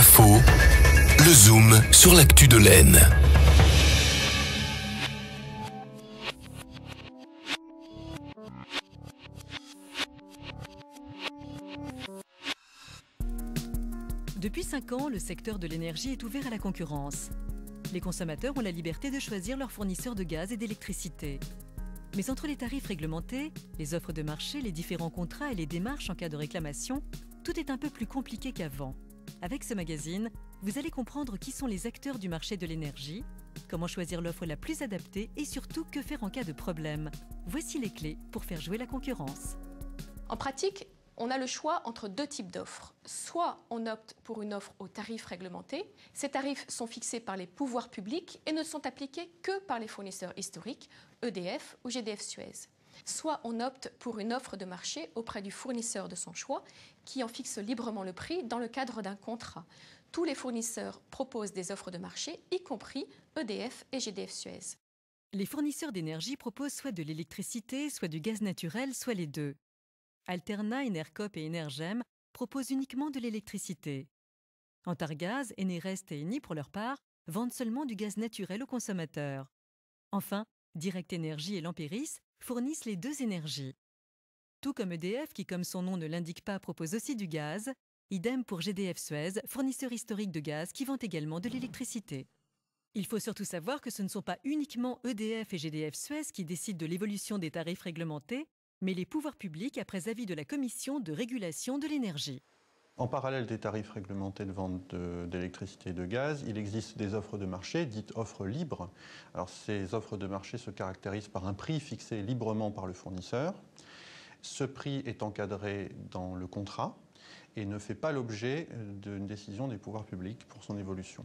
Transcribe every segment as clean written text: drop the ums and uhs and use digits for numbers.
L'info, le zoom sur l'actu de l'Aisne. Depuis 5 ans, le secteur de l'énergie est ouvert à la concurrence. Les consommateurs ont la liberté de choisir leur fournisseur de gaz et d'électricité. Mais entre les tarifs réglementés, les offres de marché, les différents contrats et les démarches en cas de réclamation, tout est un peu plus compliqué qu'avant. Avec ce magazine, vous allez comprendre qui sont les acteurs du marché de l'énergie, comment choisir l'offre la plus adaptée et surtout que faire en cas de problème. Voici les clés pour faire jouer la concurrence. En pratique, on a le choix entre deux types d'offres. Soit on opte pour une offre aux tarifs réglementés. Ces tarifs sont fixés par les pouvoirs publics et ne sont appliqués que par les fournisseurs historiques, EDF ou GDF Suez. Soit on opte pour une offre de marché auprès du fournisseur de son choix qui en fixe librement le prix dans le cadre d'un contrat. Tous les fournisseurs proposent des offres de marché, y compris EDF et GDF Suez. Les fournisseurs d'énergie proposent soit de l'électricité, soit du gaz naturel, soit les deux. Alterna, Enercop et Energem proposent uniquement de l'électricité. Antargaz, Enerest et Eni, pour leur part, vendent seulement du gaz naturel aux consommateurs. Enfin, Direct Énergie et Lamperis fournissent les deux énergies. Tout comme EDF, qui comme son nom ne l'indique pas, propose aussi du gaz, idem pour GDF Suez, fournisseur historique de gaz qui vend également de l'électricité. Il faut surtout savoir que ce ne sont pas uniquement EDF et GDF Suez qui décident de l'évolution des tarifs réglementés, mais les pouvoirs publics après avis de la Commission de régulation de l'énergie. En parallèle des tarifs réglementés de vente d'électricité et de gaz, il existe des offres de marché, dites offres libres. Alors, ces offres de marché se caractérisent par un prix fixé librement par le fournisseur. Ce prix est encadré dans le contrat et ne fait pas l'objet d'une décision des pouvoirs publics pour son évolution.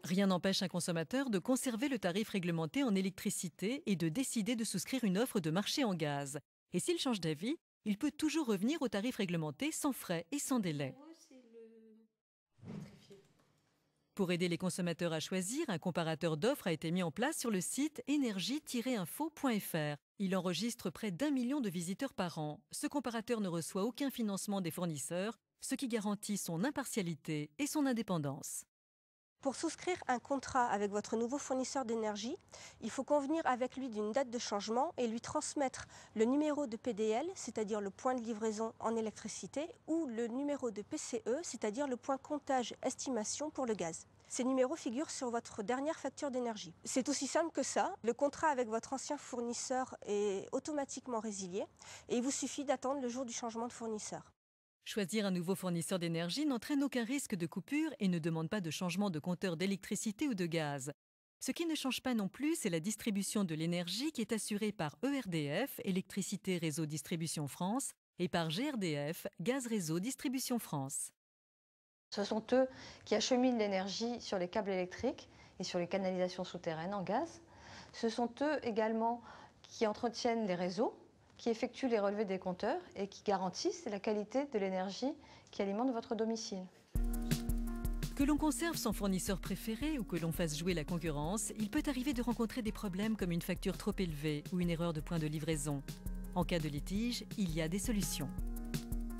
Rien n'empêche un consommateur de conserver le tarif réglementé en électricité et de décider de souscrire une offre de marché en gaz. Et s'il change d'avis, il peut toujours revenir au tarif réglementé sans frais et sans délai. Pour aider les consommateurs à choisir, un comparateur d'offres a été mis en place sur le site energie-info.fr. Il enregistre près d'1 million de visiteurs par an. Ce comparateur ne reçoit aucun financement des fournisseurs, ce qui garantit son impartialité et son indépendance. Pour souscrire un contrat avec votre nouveau fournisseur d'énergie, il faut convenir avec lui d'une date de changement et lui transmettre le numéro de PDL, c'est-à-dire le point de livraison en électricité, ou le numéro de PCE, c'est-à-dire le point comptage estimation pour le gaz. Ces numéros figurent sur votre dernière facture d'énergie. C'est aussi simple que ça. Le contrat avec votre ancien fournisseur est automatiquement résilié et il vous suffit d'attendre le jour du changement de fournisseur. Choisir un nouveau fournisseur d'énergie n'entraîne aucun risque de coupure et ne demande pas de changement de compteur d'électricité ou de gaz. Ce qui ne change pas non plus, c'est la distribution de l'énergie qui est assurée par ERDF, Électricité Réseau Distribution France, et par GRDF, Gaz Réseau Distribution France. Ce sont eux qui acheminent l'énergie sur les câbles électriques et sur les canalisations souterraines en gaz. Ce sont eux également qui entretiennent les réseaux, qui effectuent les relevés des compteurs et qui garantissent la qualité de l'énergie qui alimente votre domicile. Que l'on conserve son fournisseur préféré ou que l'on fasse jouer la concurrence, il peut arriver de rencontrer des problèmes comme une facture trop élevée ou une erreur de point de livraison. En cas de litige, il y a des solutions.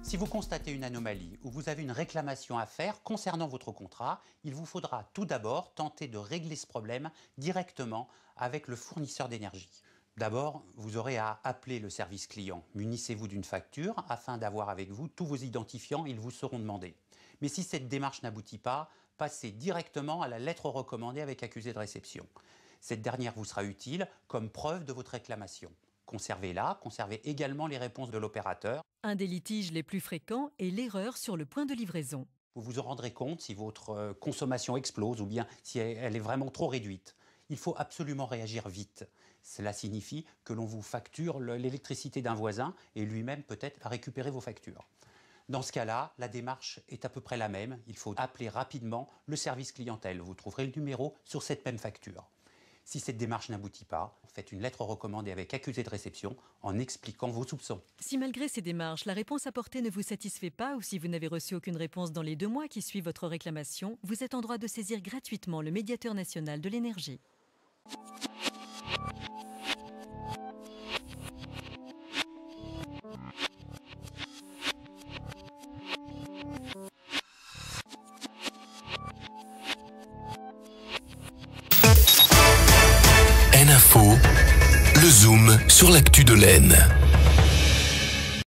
Si vous constatez une anomalie ou vous avez une réclamation à faire concernant votre contrat, il vous faudra tout d'abord tenter de régler ce problème directement avec le fournisseur d'énergie. D'abord, vous aurez à appeler le service client. Munissez-vous d'une facture afin d'avoir avec vous tous vos identifiants, ils vous seront demandés. Mais si cette démarche n'aboutit pas, passez directement à la lettre recommandée avec accusé de réception. Cette dernière vous sera utile comme preuve de votre réclamation. Conservez-la, conservez également les réponses de l'opérateur. Un des litiges les plus fréquents est l'erreur sur le point de livraison. Vous vous en rendrez compte si votre consommation explose ou bien si elle est vraiment trop réduite. Il faut absolument réagir vite. Cela signifie que l'on vous facture l'électricité d'un voisin et lui-même peut-être à récupérer vos factures. Dans ce cas-là, la démarche est à peu près la même. Il faut appeler rapidement le service clientèle. Vous trouverez le numéro sur cette même facture. Si cette démarche n'aboutit pas, faites une lettre recommandée avec accusé de réception en expliquant vos soupçons. Si malgré ces démarches, la réponse apportée ne vous satisfait pas ou si vous n'avez reçu aucune réponse dans les 2 mois qui suivent votre réclamation, vous êtes en droit de saisir gratuitement le médiateur national de l'énergie. l'info, le zoom sur l'actu de l'Aisne.